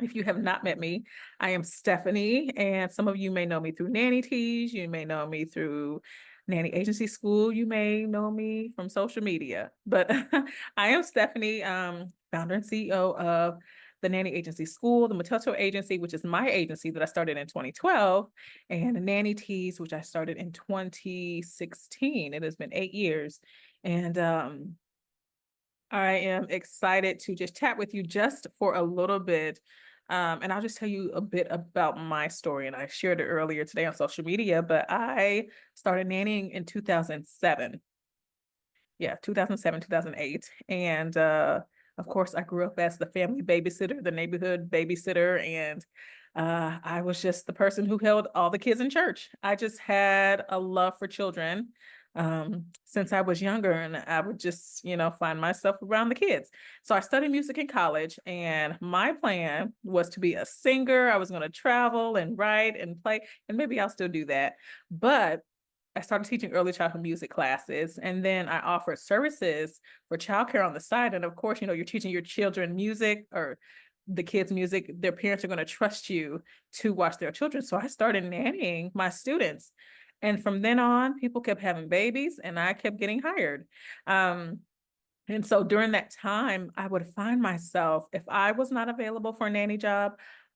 If you have not met me, I am Stephanie, and some of you may know me through Nanny Tees. You may know me through Nanny Agency School. You may know me from social media, but I am Stephanie, founder and CEO of the Nanny Agency School, the Matoto Agency, which is my agency that I started in 2012, and Nanny Tees, which I started in 2016. It has been 8 years, and I am excited to just chat with you just for a little bit. And I'll just tell you a bit about my story. And I shared it earlier today on social media, but I started nannying in 2007. Yeah, 2007, 2008. And of course, I grew up as the family babysitter, the neighborhood babysitter. And I was just the person who held all the kids in church. I just had a love for children since I was younger, and I would just, find myself around the kids. So I studied music in college, and my plan was to be a singer. I was going to travel and write and play, and maybe I'll still do that. But I started teaching early childhood music classes, and then I offered services for childcare on the side. And of course, you're teaching your children music or the kids music. Their parents are going to trust you to watch their children. So I started nannying my students. And from then on, people kept having babies and I kept getting hired. Um, and so during that time, I would find myself, if I was not available for a nanny job,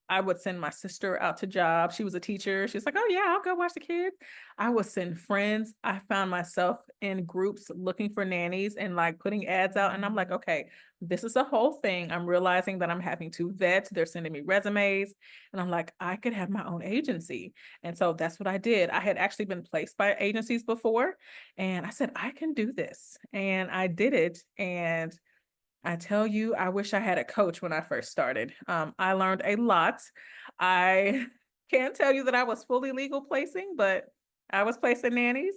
I would send my sister out to jobs. She was a teacher. She's like, oh, yeah, I'll go watch the kids. I would send friends. I found myself in groups looking for nannies and like putting ads out. And I'm like, okay, this is a whole thing. I'm realizing that I'm having to vet. They're sending me resumes. And I'm like, I could have my own agency. And so that's what I did. I had actually been placed by agencies before. And I said, I can do this. And I did it. And I tell you, I wish I had a coach when I first started. I learned a lot. I can't tell you that I was fully legal placing, but I was placing nannies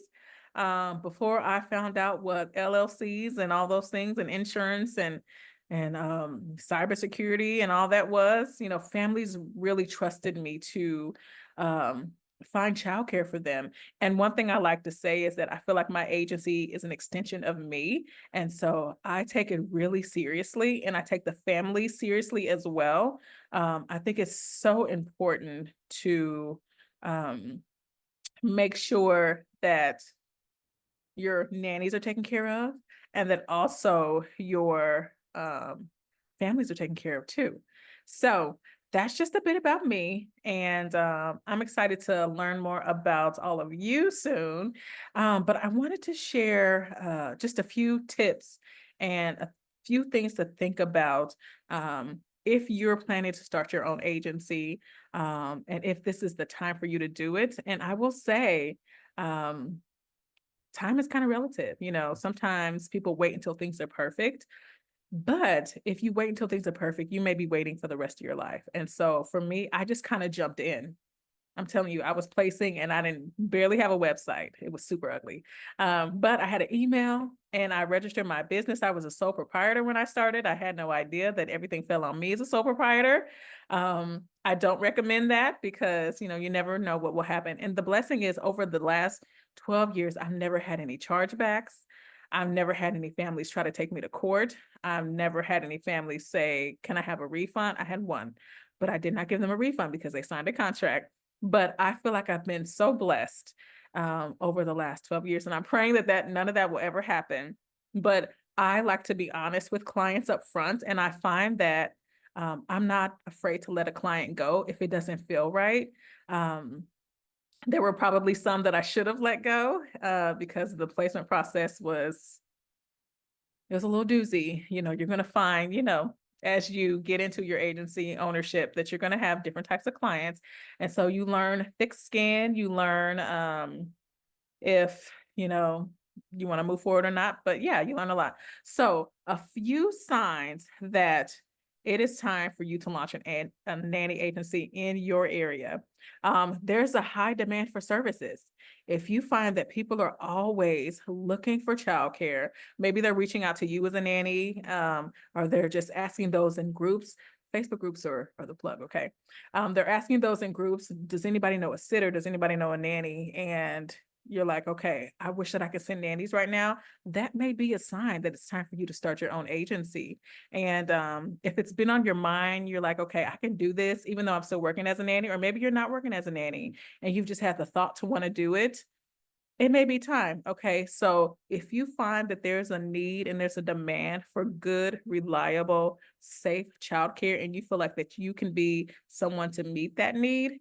before I found out what LLCs and all those things and insurance and cybersecurity and all that was. Families really trusted me to um, find childcare for them. And one thing I like to say is that I feel like my agency is an extension of me. And so I take it really seriously and I take the family seriously as well. I think it's so important to um, make sure that your nannies are taken care of and that also your families are taken care of too. So that's just a bit about me. And I'm excited to learn more about all of you soon. But I wanted to share just a few tips and a few things to think about if you're planning to start your own agency and if this is the time for you to do it. And I will say, um, time is kind of relative. Sometimes people wait until things are perfect. But if you wait until things are perfect, you may be waiting for the rest of your life. And so for me, I just kind of jumped in. I'm telling you, I was placing and I didn't barely have a website. It was super ugly. But I had an email and I registered my business. I was a sole proprietor when I started. I had no idea that everything fell on me as a sole proprietor. I don't recommend that because, you never know what will happen. And the blessing is over the last 12 years, I've never had any chargebacks. I've never had any families try to take me to court. I've never had any families say, can I have a refund? I had one, but I did not give them a refund because they signed a contract. But I feel like I've been so blessed over the last 12 years, and I'm praying that none of that will ever happen. But I like to be honest with clients up front, and I find that I'm not afraid to let a client go if it doesn't feel right. Um, there were probably some that I should have let go because the placement process was it was a little doozy. You're going to find, as you get into your agency ownership, that you're going to have different types of clients. And so you learn thick skin, you learn if, you want to move forward or not. But yeah, you learn a lot. So a few signs that it is time for you to launch a nanny agency in your area. There's a high demand for services. If you find that people are always looking for childcare, maybe they're reaching out to you as a nanny, or they're just asking those in groups. Facebook groups are the plug, okay? They're asking those in groups, does anybody know a sitter? Does anybody know a nanny? And you're like, okay, I wish that I could send nannies right now. That may be a sign that it's time for you to start your own agency. And if it's been on your mind, you're like, okay, I can do this, even though I'm still working as a nanny, or maybe you're not working as a nanny and you've just had the thought to want to do it. It may be time. Okay. So if you find that there's a need and there's a demand for good, reliable, safe childcare, and you feel like that you can be someone to meet that need,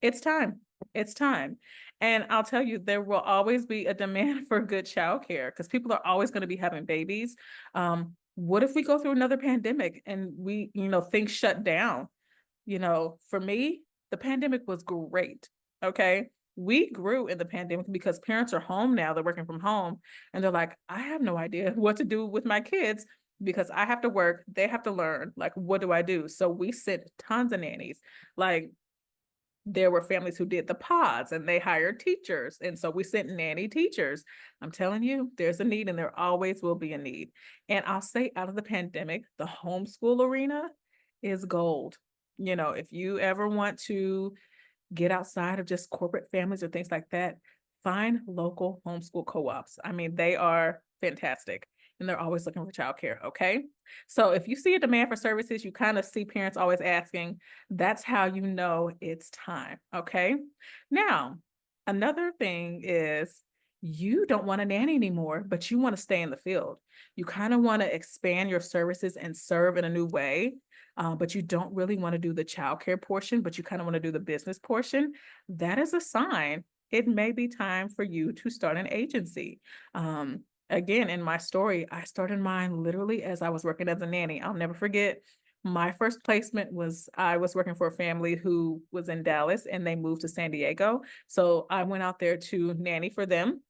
it's time. It's time. And I'll tell you, there will always be a demand for good childcare because people are always going to be having babies. What if we go through another pandemic and things shut down? For me, the pandemic was great. Okay. We grew in the pandemic because parents are home now, they're working from home, and they're like, I have no idea what to do with my kids because I have to work, they have to learn. Like, what do I do? So we sent tons of nannies. Like, there were families who did the pods and they hired teachers. And so we sent nanny teachers. I'm telling you, there's a need and there always will be a need. And I'll say out of the pandemic, the homeschool arena is gold. If you ever want to get outside of just corporate families or things like that, find local homeschool co-ops. I mean, they are fantastic and they're always looking for childcare. Okay. So if you see a demand for services, you kind of see parents always asking, that's how you know it's time. Okay. Now, another thing is you don't want a nanny anymore, but you want to stay in the field. You kind of want to expand your services and serve in a new way, but you don't really want to do the childcare portion, but you kind of want to do the business portion. That is a sign it may be time for you to start an agency. Again, in my story, I started mine literally as I was working as a nanny. I'll never forget. My first placement was I was working for a family who was in Dallas and they moved to San Diego. So I went out there to nanny for them.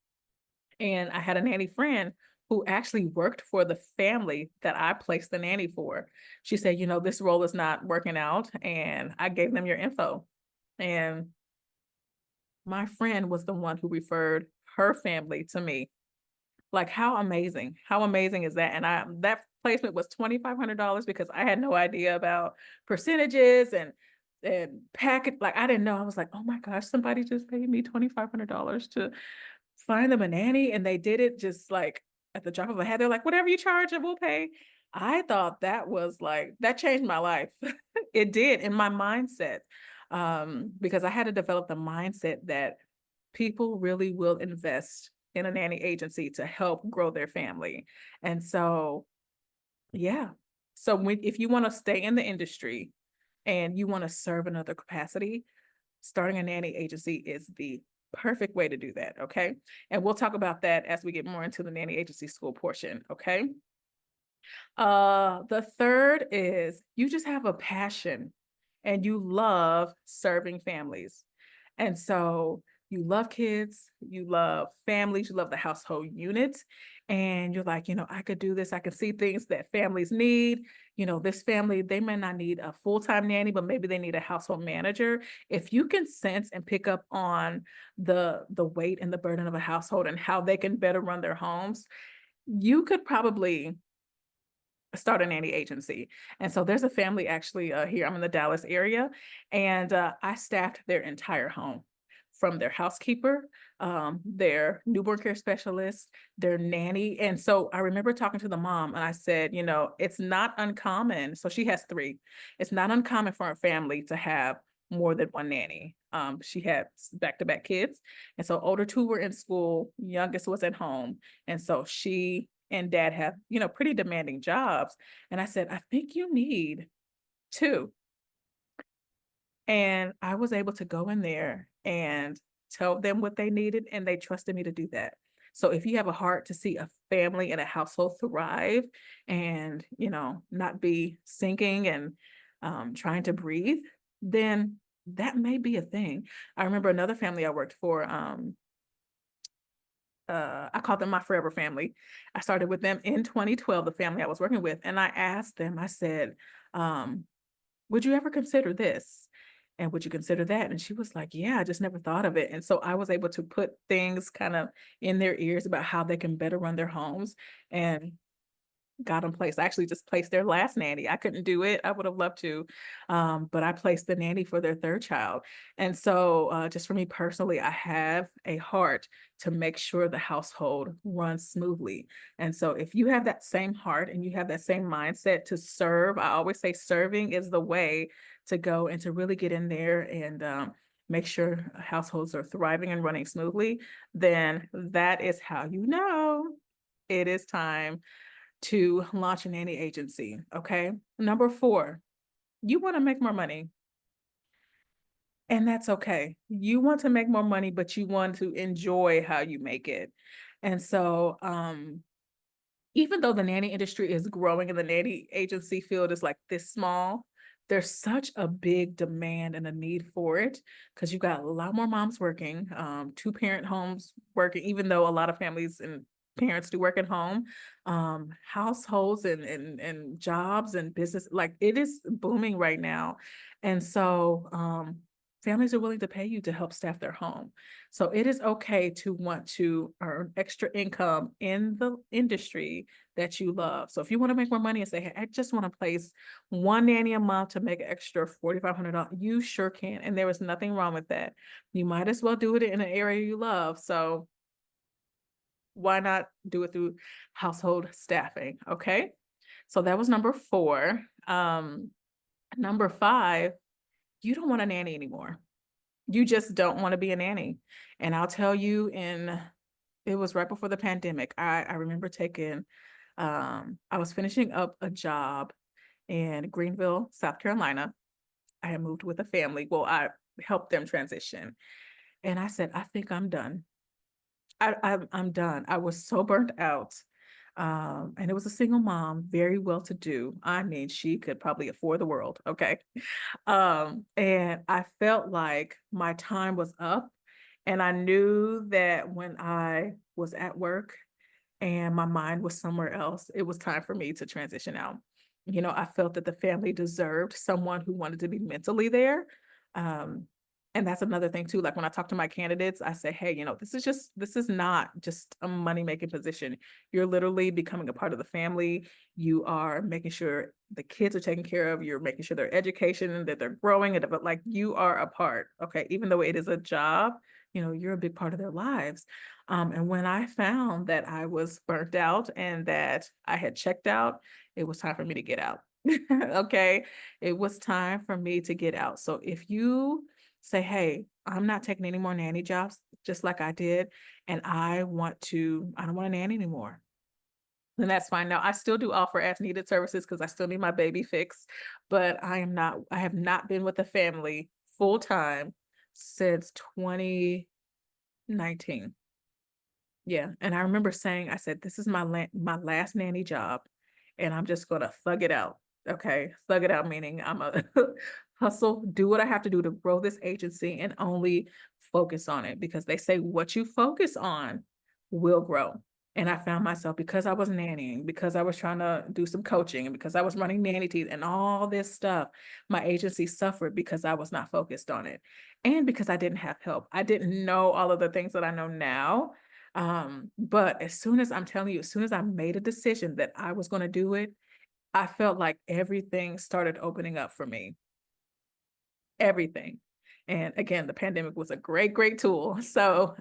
And I had a nanny friend who actually worked for the family that I placed the nanny for. She said, this role is not working out. And I gave them your info. And my friend was the one who referred her family to me. Like, how amazing. How amazing is that? And that placement was $2,500 because I had no idea about percentages and packet. Like, I didn't know. I was like, oh my gosh, somebody just paid me $2,500 to find them a nanny, and they did it just like at the drop of a hat. They're like, whatever you charge, it will pay. I thought that was like, that changed my life. It did in my mindset, because I had to develop the mindset that people really will invest in a nanny agency to help grow their family. And so, yeah. So if you want to stay in the industry and you want to serve another capacity, starting a nanny agency is the perfect way to do that. Okay. And we'll talk about that as we get more into the nanny agency school portion. Okay. The third is you just have a passion and you love serving families. And so you love kids, you love families, you love the household units. And you're like, I could do this. I can see things that families need. This family, they may not need a full-time nanny, but maybe they need a household manager. If you can sense and pick up on the weight and the burden of a household and how they can better run their homes, you could probably start a nanny agency. And so there's a family actually here, I'm in the Dallas area, and I staffed their entire home, from their housekeeper, their newborn care specialist, their nanny. And so I remember talking to the mom and I said, it's not uncommon. So she has three. It's not uncommon for a family to have more than one nanny. She had back-to-back kids. And so older two were in school, youngest was at home. And so she and dad have, pretty demanding jobs. And I said, I think you need two. And I was able to go in there and tell them what they needed, and they trusted me to do that. So if you have a heart to see a family and a household thrive and, not be sinking and trying to breathe, then that may be a thing. I remember another family I worked for, I call them my forever family. I started with them in 2012, the family I was working with, and I asked them, I said, would you ever consider this? And would you consider that? And she was like, yeah, I just never thought of it. And so I was able to put things kind of in their ears about how they can better run their homes. And got them placed. I actually just placed their last nanny. I couldn't do it. I would have loved to, but I placed the nanny for their third child. And so, just for me personally, I have a heart to make sure the household runs smoothly. And so, if you have that same heart and you have that same mindset to serve, I always say serving is the way to go and to really get in there and make sure households are thriving and running smoothly, then that is how you know it is time to launch a nanny agency. Okay. Number four, you want to make more money. And that's okay. You want to make more money, but you want to enjoy how you make it. And so, even though the nanny industry is growing and the nanny agency field is like this small, there's such a big demand and a need for it because you've got a lot more moms working, two-parent homes working, even though a lot of families and parents do work at home, households and jobs and business, like it is booming right now. And so families are willing to pay you to help staff their home. So it is okay to want to earn extra income in the industry that you love. So if you want to make more money and say, hey, I just want to place one nanny a month to make an extra $4,500, you sure can. And there is nothing wrong with that. You might as well do it in an area you love. So why not do it through household staffing? Okay. So that was number four. Number five, you don't want a nanny anymore. You just don't want to be a nanny. And I'll tell you, it was right before the pandemic. I remember I was finishing up a job in Greenville, South Carolina. I had moved with a family. Well, I helped them transition. And I said, I think I'm done. I'm done. I was so burnt out. And it was a single mom, very well to do. I mean, she could probably afford the world. Okay. And I felt like my time was up. And I knew that when I was at work and my mind was somewhere else, it was time for me to transition out. You know, I felt that the family deserved someone who wanted to be mentally there. Um, and that's another thing too. Like when I talk to my candidates, I say, hey, you know, this is not just a money making position. You're literally becoming a part of the family. You are making sure the kids are taken care of. You're making sure their education, that they're growing, and like you are a part. Okay, even though it is a job, you know, you're a big part of their lives. And when I found that I was burnt out and that I had checked out, it was time for me to get out. Okay, it was time for me to get out. So if you say, hey, I'm not taking any more nanny jobs, just like I did, and I don't want a nanny anymore, then that's fine. Now I still do offer as needed services because I still need my baby fix, but I have not been with the family full time since 2019. Yeah, and I remember saying, I said, "This is my last nanny job, and I'm just gonna thug it out." Okay, thug it out meaning I'm a hustle, do what I have to do to grow this agency, and only focus on it because they say what you focus on will grow. And I found myself because I was nannying, because I was trying to do some coaching, and because I was running nanny teeth and all this stuff, my agency suffered because I was not focused on it, and because I didn't have help. I didn't know all of the things that I know now, but as soon as I'm telling you, as soon as I made a decision that I was going to do it, I felt like everything started opening up for me. Everything. And again, the pandemic was a great tool. So,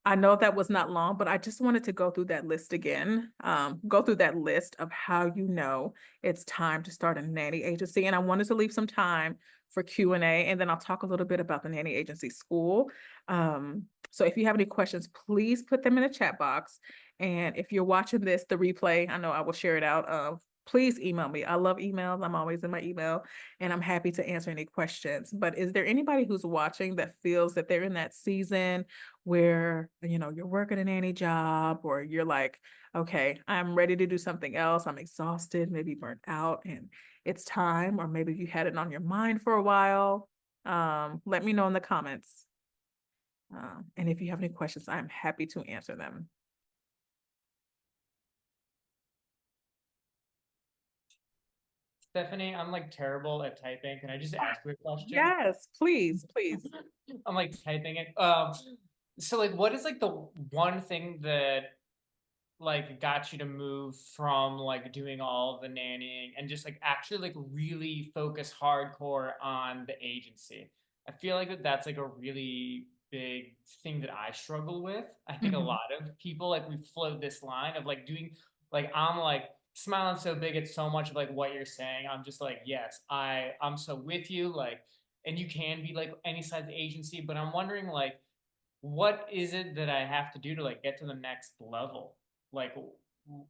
I know that was not long, but I just wanted to go through that list again, go through that list of how you know it's time to start a nanny agency. And I wanted to leave some time for Q&A, and then I'll talk a little bit about the nanny agency school. So if you have any questions, please put them in the chat box. And if you're watching this, the replay, I know I will share it out. Please email me. I love emails. I'm always in my email and I'm happy to answer any questions. But is there anybody who's watching that feels that they're in that season where, you know, you're working a nanny job or you're like, okay, I'm ready to do something else. I'm exhausted, maybe burnt out, and it's time, or maybe you had it on your mind for a while. Let me know in the comments. And if you have any questions, I'm happy to answer them. Stephanie, I'm like terrible at typing. Can I just ask you a question? Yes, please, please. I'm like typing it. So like what is like the one thing that like got you to move from like doing all of the nannying and just like actually like really focus hardcore on the agency? I feel like that's like a really big thing that I struggle with. I think a Mhm. lot of people like we float this line of like doing like I'm like smiling so big at so much of like what you're saying. I'm just like, yes, I'm so with you. Like, and you can be like any size agency, but I'm wondering like what is it that I have to do to like get to the next level? Like,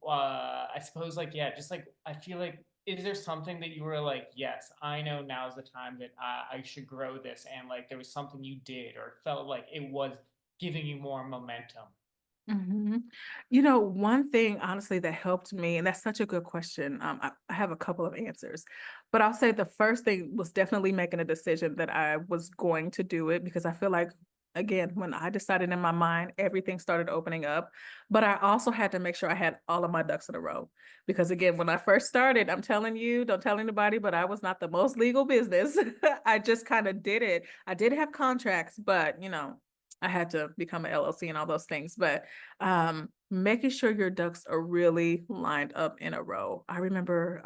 I suppose like, yeah, just like, I feel like, is there something that you were like, yes, I know now's the time that I should grow this, and like there was something you did or felt like it was giving you more momentum? Mhm. You know, one thing honestly that helped me, and that's such a good question. I have a couple of answers, but I'll say the first thing was definitely making a decision that I was going to do it because I feel like, again, when I decided in my mind, everything started opening up. But I also had to make sure I had all of my ducks in a row because, again, when I first started, I'm telling you, don't tell anybody, but I was not the most legal business. I just kind of did it. I did have contracts, but I had to become an LLC and all those things. But making sure your ducks are really lined up in a row. I remember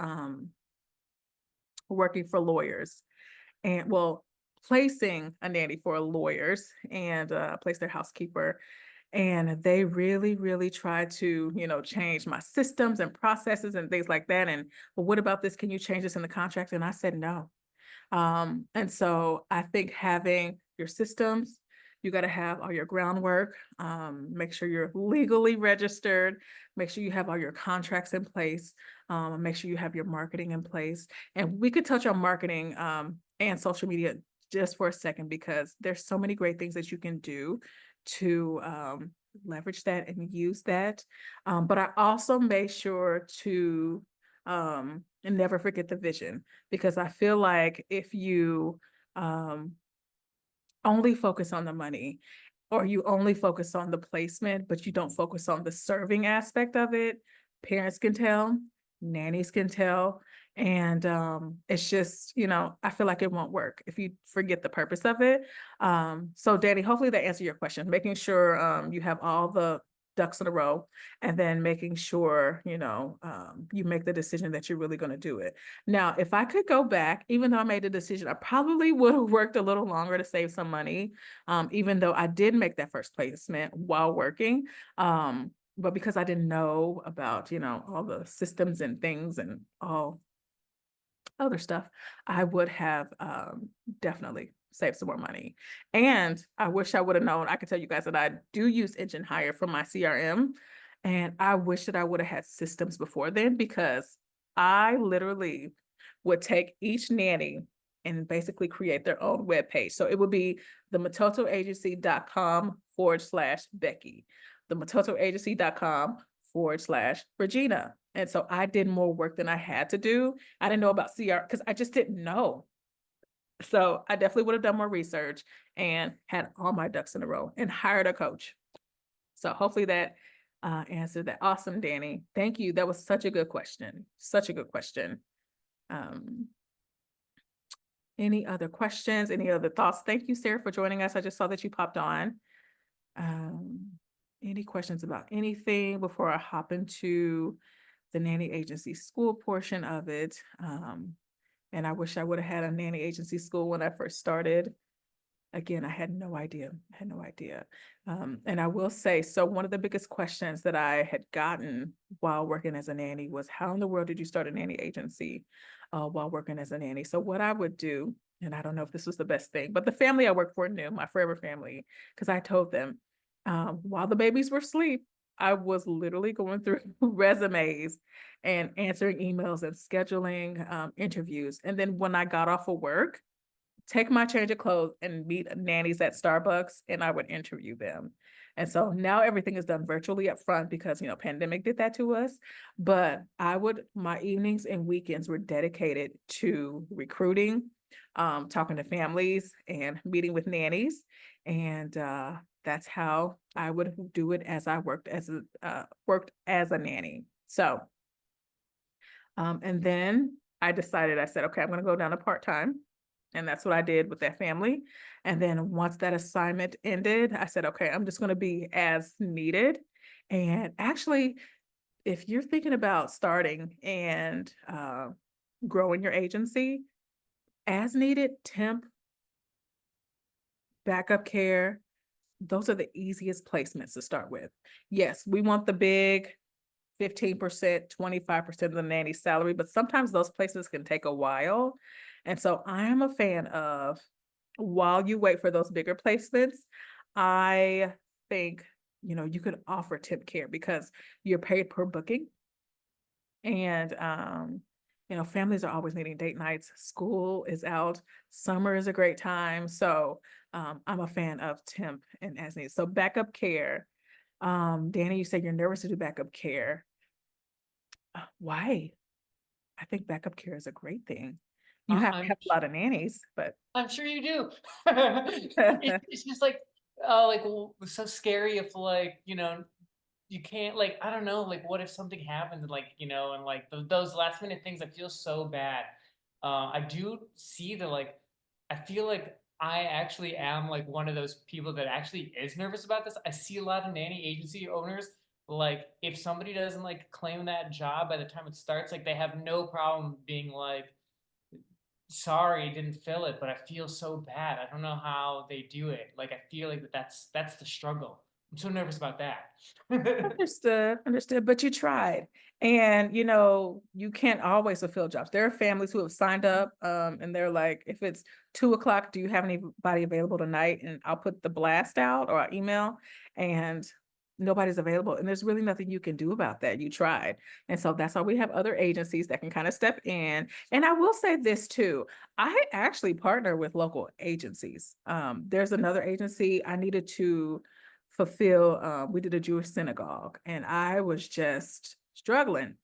working for lawyers and well, placing a nanny for lawyers and place their housekeeper. And they really, really tried to, change my systems and processes and things like that. And well, what about this? Can you change this in the contract? And I said no. And so I think having your systems, you got to have all your groundwork, make sure you're legally registered, make sure you have all your contracts in place, make sure you have your marketing in place. And we could touch on marketing and social media just for a second because there's so many great things that you can do to leverage that and use that. But I also made sure to and never forget the vision because I feel like if you um, only focus on the money or you only focus on the placement, but you don't focus on the serving aspect of it, parents can tell, nannies can tell. And it's just, I feel like it won't work if you forget the purpose of it. So, Danny, hopefully that answered your question, making sure you have all the ducks in a row and then making sure, you make the decision that you're really going to do it. Now, if I could go back, even though I made the decision, I probably would have worked a little longer to save some money, even though I did make that first placement while working. But because I didn't know about, all the systems and things and all other stuff, I would have definitely saved some more money. And I wish I would have known. I can tell you guys that I do use Engine Hire for my CRM. And I wish that I would have had systems before then because I literally would take each nanny and basically create their own web page. So it would be the matotoagency.com/Becky, the matotoagency.com/Regina. And so I did more work than I had to do. I didn't know about CR because I just didn't know. So I definitely would have done more research and had all my ducks in a row and hired a coach. So hopefully that answered that. Awesome, Danny. Thank you. That was such a good question. Such a good question. Um, any other questions? Any other thoughts? Thank you, Sarah, for joining us. I just saw that you popped on. Um, any questions about anything before I hop into the nanny agency school portion of it? And I wish I would have had a nanny agency school when I first started. Again, I had no idea. I had no idea. And I will say, so one of the biggest questions that I had gotten while working as a nanny was, how in the world did you start a nanny agency while working as a nanny? So what I would do, and I don't know if this was the best thing, but the family I worked for knew, my forever family, because I told them while the babies were asleep, I was literally going through resumes and answering emails and scheduling interviews. And then when I got off of work, take my change of clothes and meet nannies at Starbucks and I would interview them. And so now everything is done virtually up front because, pandemic did that to us. But my evenings and weekends were dedicated to recruiting, talking to families and meeting with nannies. And that's how I would do it as I worked as a nanny. So, and then I said, okay, I'm going to go down to part-time. And that's what I did with that family. And then once that assignment ended, I said, okay, I'm just going to be as needed. And actually, if you're thinking about starting and growing your agency, as needed, temp, backup care, those are the easiest placements to start with. Yes, we want the big 15%, 25% of the nanny salary, but sometimes those placements can take a while. And so I am a fan of, while you wait for those bigger placements, I think, you could offer tip care because you're paid per booking. And families are always needing date nights. School is out. Summer is a great time. So I'm a fan of temp and as needed. So backup care. Danny, you said you're nervous to do backup care. Why? I think backup care is a great thing. You have to I'm have a lot of nannies, but I'm sure you do. It's just like, like so scary if like, you can't like, I don't know, like what if something happens and like, and like those last minute things, I feel so bad. I do see the like, I feel like I actually am like one of those people that actually is nervous about this. I see a lot of nanny agency owners, like if somebody doesn't like claim that job by the time it starts, like they have no problem being like, sorry, didn't fill it, but I feel so bad. I don't know how they do it. Like I feel like that's the struggle. I'm so nervous about that. understood, understood, but you tried. And you can't always fulfill jobs. There are families who have signed up, and they're like, if it's 2 o'clock, do you have anybody available tonight? And I'll put the blast out or I'll email, and nobody's available. And there's really nothing you can do about that. You tried. And so that's why we have other agencies that can kind of step in. And I will say this too. I actually partner with local agencies. There's another agency I needed to fulfill. We did a Jewish synagogue and I was just struggling.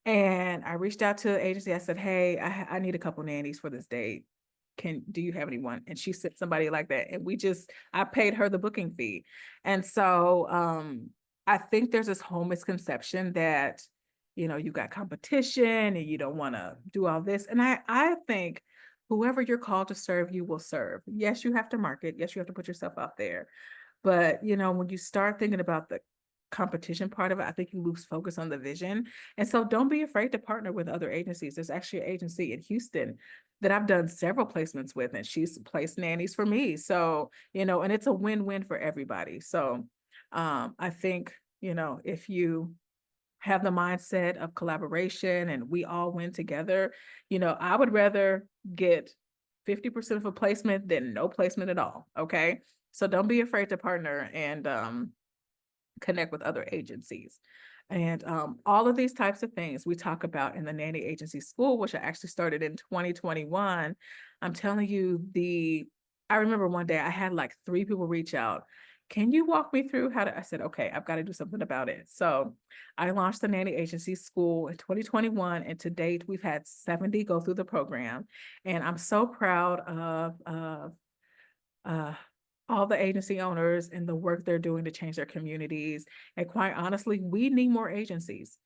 And I reached out to the agency. I said, hey, I need a couple nannies for this date. Do you have anyone? And she sent somebody like that. And I paid her the booking fee. And so I think there's this whole misconception that, you got competition and you don't want to do all this. And I think whoever you're called to serve, you will serve. Yes, you have to market. Yes, you have to put yourself out there. But, when you start thinking about the competition part of it, I think you lose focus on the vision. And so don't be afraid to partner with other agencies. There's actually an agency in Houston that I've done several placements with, and she's placed nannies for me. So, and it's a win-win for everybody. So I think, if you have the mindset of collaboration and we all win together, I would rather get 50% of a placement than no placement at all. Okay. So don't be afraid to partner and connect with other agencies. And all of these types of things we talk about in the nanny agency school, which I actually started in 2021. I'm telling you, I remember one day I had like 3 people reach out. Can you walk me through I said, okay, I've got to do something about it. So I launched the nanny agency school in 2021. And to date, we've had 70 go through the program. And I'm so proud of uh, all the agency owners and the work they're doing to change their communities. And quite honestly, we need more agencies.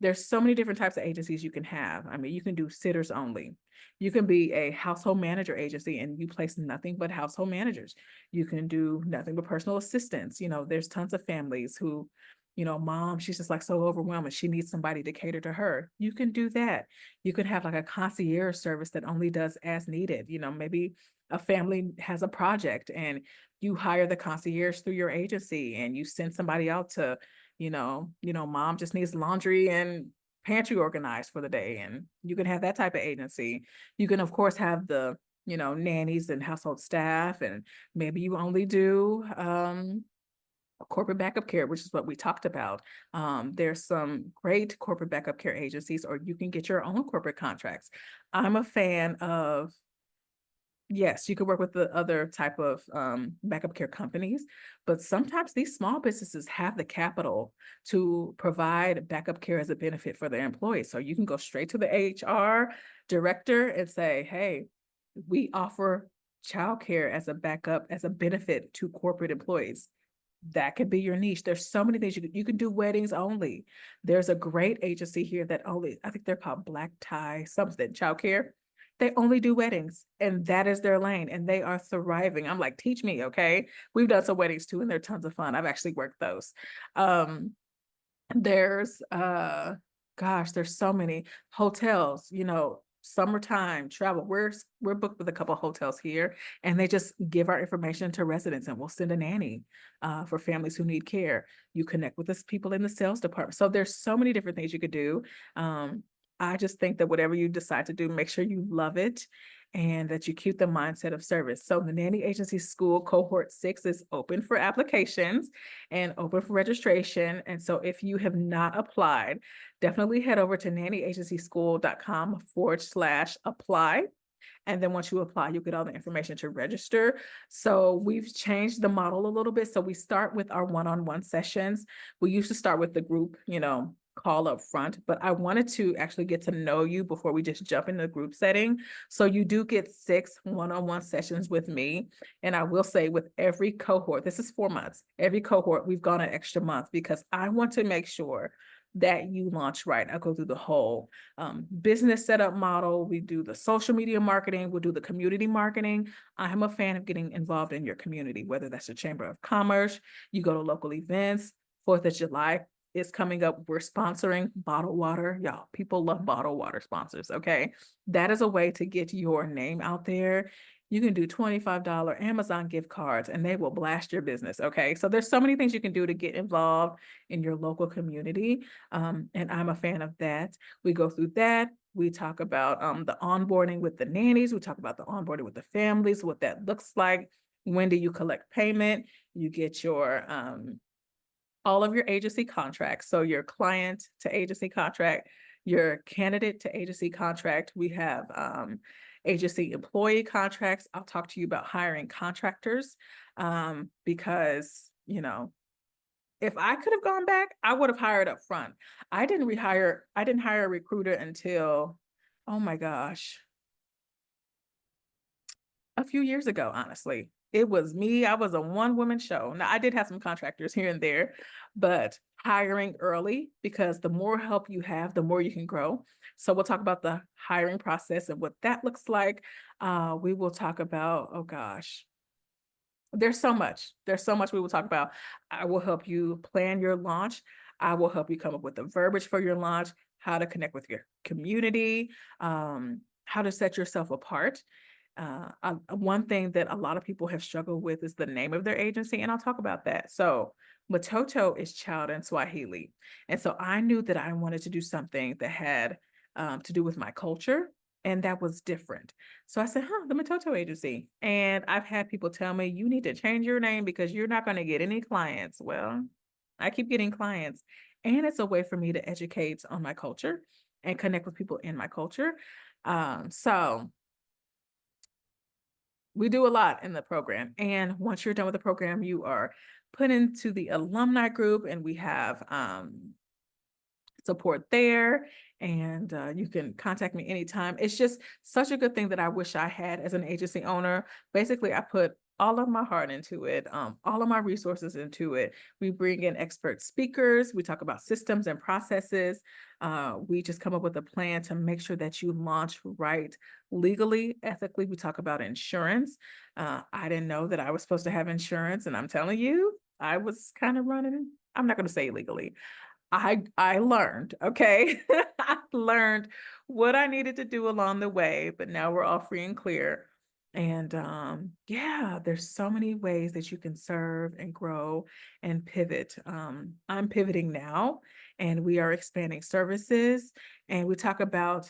There's so many different types of agencies you can have. I mean, you can do sitters only. You can be a household manager agency and you place nothing but household managers. You can do nothing but personal assistants. There's tons of families who, mom, she's just like so overwhelmed and she needs somebody to cater to her. You can do that. You could have like a concierge service that only does as needed. Maybe a family has a project and you hire the concierge through your agency and you send somebody out to mom just needs laundry and pantry organized for the day. And you can have that type of agency. You can, of course, have the, nannies and household staff. And maybe you only do corporate backup care, which is what we talked about. There's some great corporate backup care agencies, or you can get your own corporate contracts. I'm a fan of, yes, you could work with the other type of backup care companies, but sometimes these small businesses have the capital to provide backup care as a benefit for their employees. So you can go straight to the HR director and say, hey, we offer childcare as a backup, as a benefit to corporate employees. That could be your niche. There's so many things you can do weddings only. There's a great agency here that only, I think they're called Black Tie something, childcare. They only do weddings and that is their lane and they are thriving. I'm like, teach me, okay? We've done some weddings too and they're tons of fun. I've actually worked those. There's, gosh, there's so many hotels, summertime travel. We're booked with a couple hotels here, and they just give our information to residents, and we'll send a nanny for families who need care. You connect with us people in the sales department. So there's so many different things you could do. Um, I just think that whatever you decide to do, make sure you love it and that you keep the mindset of service. So the Nanny Agency School Cohort 6 is open for applications and open for registration. And so if you have not applied, definitely head over to nannyagencyschool.com/apply. And then once you apply, you get all the information to register. So we've changed the model a little bit. So we start with our one-on-one sessions. We used to start with the group, call up front, but I wanted to actually get to know you before we just jump into the group setting. So you do get 6 one-on-one sessions with me. And I will say with every cohort, this is 4 months, every cohort, we've gone an extra month because I want to make sure that you launch right. I go through the whole business setup model. We do the social media marketing. We'll do the community marketing. I am a fan of getting involved in your community, whether that's the Chamber of Commerce, you go to local events, 4th of July is coming up. We're sponsoring bottled water. Y'all, people love bottled water sponsors, okay? That is a way to get your name out there. You can do $25 Amazon gift cards and they will blast your business, okay? So there's so many things you can do to get involved in your local community. And I'm a fan of that. We go through that. We talk about the onboarding with the nannies. We talk about the onboarding with the families, what that looks like. When do you collect payment? You get your all of your agency contracts. So your client to agency contract, your candidate to agency contract. We have agency employee contracts. I'll talk to you about hiring contractors because, if I could have gone back, I would have hired up front. I didn't hire a recruiter until, oh my gosh, a few years ago, honestly. It was me. I was a one-woman show. Now, I did have some contractors here and there, but hiring early because the more help you have, the more you can grow. So we'll talk about the hiring process and what that looks like. We will talk about, oh gosh, there's so much. There's so much we will talk about. I will help you plan your launch. I will help you come up with the verbiage for your launch, how to connect with your community, how to set yourself apart. One thing that a lot of people have struggled with is the name of their agency, and I'll talk about that. So, Matoto is child in Swahili. And so I knew that I wanted to do something that had to do with my culture, and that was different. So I said, the Matoto agency. And I've had people tell me, you need to change your name because you're not going to get any clients. Well, I keep getting clients, and it's a way for me to educate on my culture and connect with people in my culture. So we do a lot in the program. And once you're done with the program, you are put into the alumni group, and we have support there. And you can contact me anytime. It's just such a good thing that I wish I had as an agency owner. Basically, I put all of my heart into it, all of my resources into it. We bring in expert speakers. We talk about systems and processes. We just come up with a plan to make sure that you launch right legally, ethically. We talk about insurance. I didn't know that I was supposed to have insurance, and I'm telling you, I was kind of running. I'm not going to say illegally. I learned, okay? I learned what I needed to do along the way, but now we're all free and clear. And yeah, there's so many ways that you can serve and grow and pivot. I'm pivoting now, and we are expanding services, and we talk about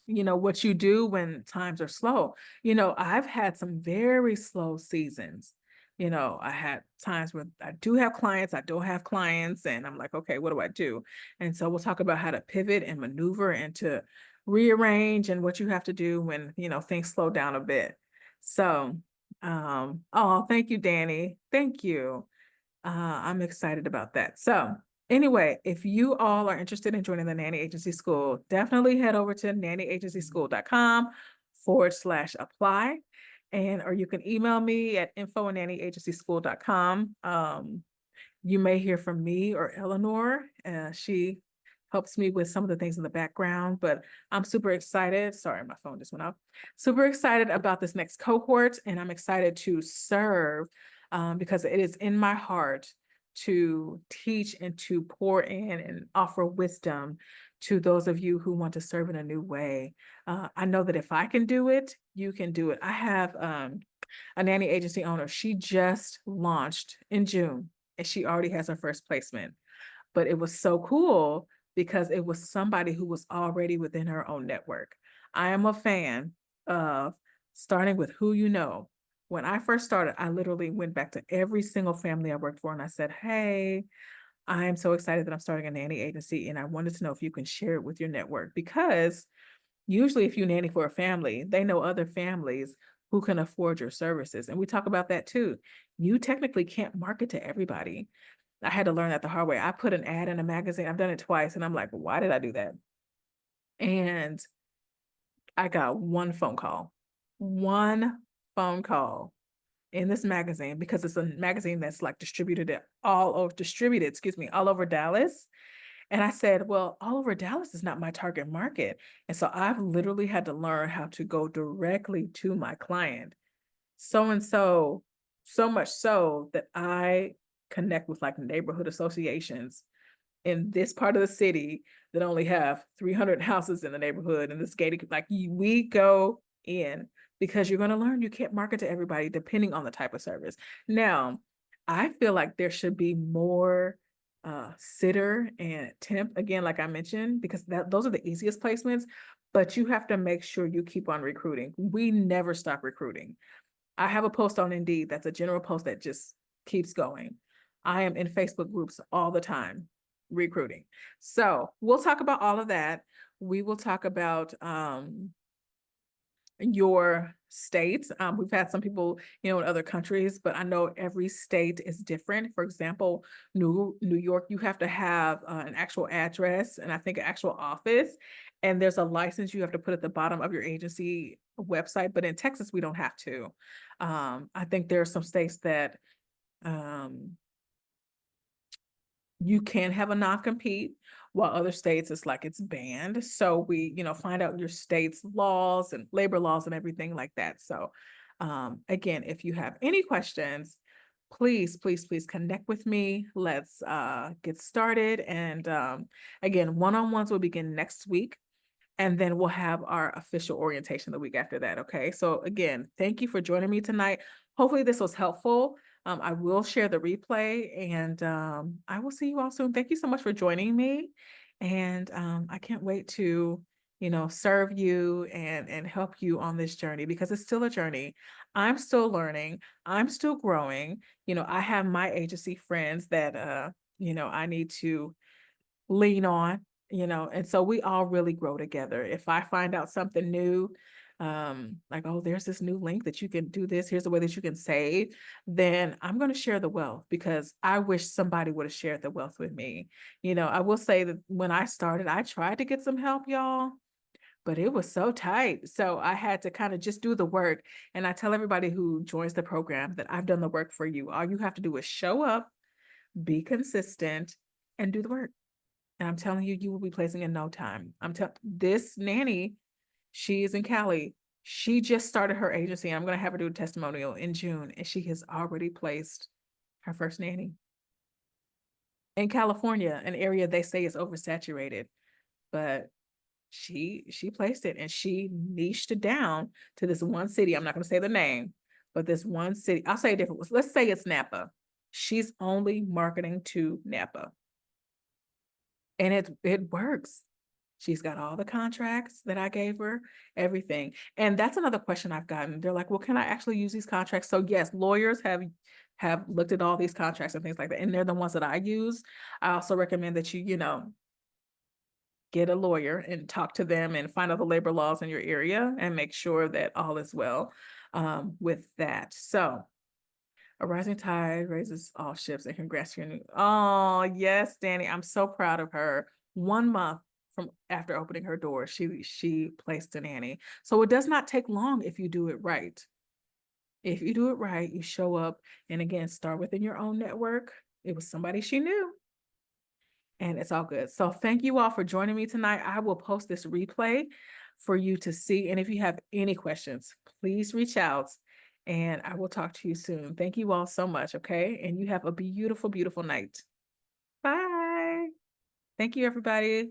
what you do when times are slow. I've had some very slow seasons. I had times where I do have clients, I don't have clients, and I'm like, okay, what do I do? And so we'll talk about how to pivot and maneuver and to rearrange and what you have to do when, things slow down a bit. So, oh, thank you, Danny. Thank you. I'm excited about that. So anyway, if you all are interested in joining the Nanny Agency School, definitely head over to nannyagencyschool.com/apply. Or you can email me at info@nannyagencyschool.com. You may hear from me or Eleanor. She helps me with some of the things in the background, but I'm super excited. Sorry, my phone just went off. Super excited about this next cohort, and I'm excited to serve because it is in my heart to teach and to pour in and offer wisdom to those of you who want to serve in a new way. I know that if I can do it, you can do it. I have a nanny agency owner. She just launched in June and she already has her first placement. But it was so cool because it was somebody who was already within her own network. I am a fan of starting with who you know. When I first started, I literally went back to every single family I worked for and I said, "Hey, I am so excited that I'm starting a nanny agency and I wanted to know if you can share it with your network." Because usually, if you nanny for a family, they know other families who can afford your services. And we talk about that too. You technically can't market to everybody. I had to learn that the hard way. I put an ad in a magazine. I've done it twice and I'm like, why did I do that? And I got one phone call in this magazine because it's a magazine that's like distributed, excuse me, all over Dallas. And I said, well, all over Dallas is not my target market. And so I've literally had to learn how to go directly to my client. So and so, so much so that I connect with like neighborhood associations in this part of the city that only have 300 houses in the neighborhood and this gated, like we go in because you're going to learn you can't market to everybody depending on the type of service. Now, I feel like there should be more sitter and temp again, like I mentioned, because those are the easiest placements, but you have to make sure you keep on recruiting. We never stop recruiting. I have a post on Indeed that's a general post that just keeps going. I am in Facebook groups all the time recruiting. So we'll talk about all of that. We will talk about your state. We've had some people, in other countries, but I know every state is different. For example, New York, you have to have an actual address and I think an actual office. And there's a license you have to put at the bottom of your agency website. But in Texas, we don't have to. I think there are some states that um, you can have a non-compete while other states it's like it's banned. So we, find out your state's laws and labor laws and everything like that. So again, if you have any questions, please, please, please connect with me. Let's get started. And again, one-on-ones will begin next week. And then we'll have our official orientation the week after that. Okay. So again, thank you for joining me tonight. Hopefully this was helpful. I will share the replay and I will see you all soon. Thank you so much for joining me. And I can't wait to, serve you and help you on this journey because it's still a journey. I'm still learning. I'm still growing. I have my agency friends that, I need to lean on, and so we all really grow together. If I find out something new, like, oh, there's this new link that you can do this, here's the way that you can save, then I'm going to share the wealth because I wish somebody would have shared the wealth with me. I will say that when I started, I tried to get some help, y'all, but it was so tight. So I had to kind of just do the work. And I tell everybody who joins the program that I've done the work for you. All you have to do is show up, be consistent, and do the work. And I'm telling you, you will be placing in no time. I'm telling this nanny, she is in Cali. She just started her agency. I'm going to have her do a testimonial in June, and she has already placed her first nanny in California, an area they say is oversaturated. But she placed it and she niched it down to this one city. I'm not going to say the name, but this one city. I'll say a different. Let's say it's Napa. She's only marketing to Napa, and it works. She's got all the contracts that I gave her, everything. And that's another question I've gotten. They're like, well, can I actually use these contracts? So yes, lawyers have looked at all these contracts and things like that. And they're the ones that I use. I also recommend that you get a lawyer and talk to them and find out the labor laws in your area and make sure that all is well with that. So a rising tide raises all ships, and congrats to your new. Oh, yes, Danny. I'm so proud of her. 1 month from after opening her door, she placed a nanny. So it does not take long if you do it right. If you do it right, you show up and again start within your own network. It was somebody she knew. And it's all good. So thank you all for joining me tonight. I will post this replay for you to see. And if you have any questions, please reach out and I will talk to you soon. Thank you all so much, okay? And you have a beautiful, beautiful night. Bye. Thank you, everybody.